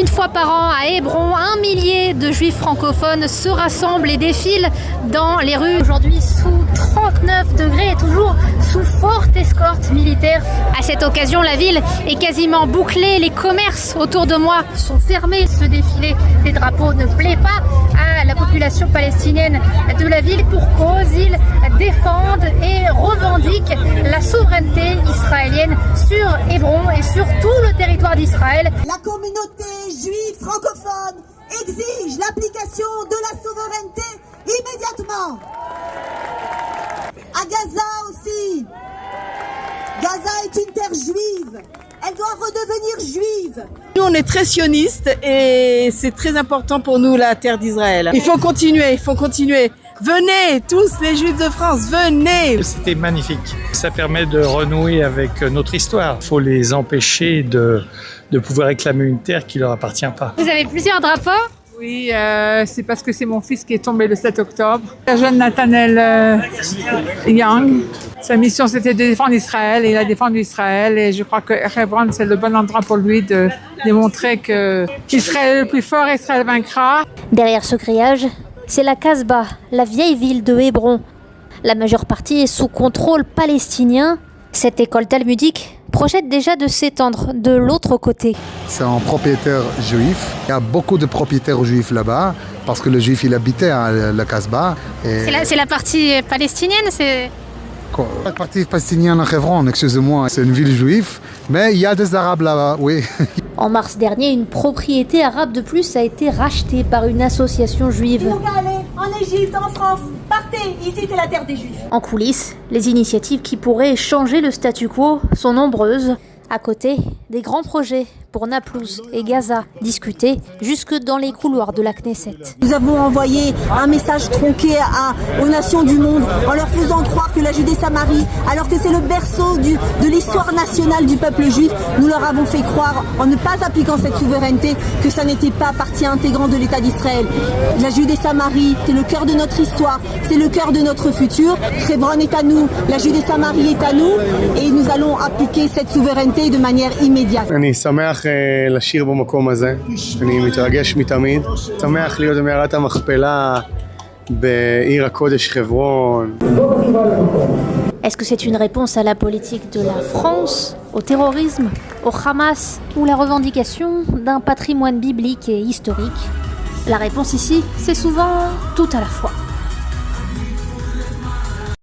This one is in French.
Une fois par an, à Hébron, 1 millier de juifs francophones se rassemblent et défilent dans les rues. Aujourd'hui, sous 39 degrés et toujours sous forte escorte militaire. À cette occasion, la ville est quasiment bouclée. Les commerces autour de moi sont fermés. Ce défilé des drapeaux ne plaît pas à la population palestinienne de la ville. Pour cause, ils défendent et revendiquent la souveraineté israélienne sur Hébron et sur tout le territoire d'Israël. La communauté juive francophone exige l'application de la souveraineté immédiatement. À Gaza aussi. Gaza est une terre juive. Elle doit redevenir juive. Nous, on est très sionistes et c'est très important pour nous, la terre d'Israël. Il faut continuer. Venez, tous les Juifs de France, venez! C'était magnifique. Ça permet de renouer avec notre histoire. Il faut les empêcher de pouvoir réclamer une terre qui ne leur appartient pas. Vous avez plusieurs drapeaux? Oui, c'est parce que c'est mon fils qui est tombé le 7 octobre. Le jeune Nathanaël Young, sa mission c'était de défendre Israël et il a défendu Israël et je crois que Hébron c'est le bon endroit pour lui de démontrer que Israël est le plus fort, Israël vaincra. Derrière ce grillage, c'est la Casbah, la vieille ville de Hébron. La majeure partie est sous contrôle palestinien. Cette école talmudique projette déjà de s'étendre de l'autre côté. C'est un propriétaire juif. Il y a beaucoup de propriétaires juifs là-bas parce que le juif il habitait à la Casbah. C'est la partie palestinienne, c'est... La partie palestinienne à Hébron, excusez-moi, c'est une ville juive, mais il y a des Arabes là-bas, oui. En mars dernier, une propriété arabe de plus a été rachetée par une association juive. Si vous voulez aller en Égypte, en France, partez, ici c'est la terre des Juifs. En coulisses, les initiatives qui pourraient changer le statu quo sont nombreuses. À côté, des grands projets pour Naplouse et Gaza, discutés jusque dans les couloirs de la Knesset. Nous avons envoyé un message tronqué aux nations du monde en leur faisant croire que la Judée-Samarie, alors que c'est le berceau de l'histoire nationale du peuple juif, nous leur avons fait croire, en ne pas appliquant cette souveraineté, que ça n'était pas partie intégrante de l'État d'Israël. La Judée-Samarie, c'est le cœur de notre histoire, c'est le cœur de notre futur. Hébron est à nous, la Judée-Samarie est à nous, et nous allons appliquer cette souveraineté de manière immédiate. אני שמח לשיר במקום הזה, אני מתרגש מתמיד, שמח להיות במערת המכפלה בעיר הקודש חברון. Est-ce que c'est une réponse à la politique de la France, au terrorisme, au Hamas ou la revendication d'un patrimoine biblique et historique? La réponse ici, c'est souvent tout à la fois.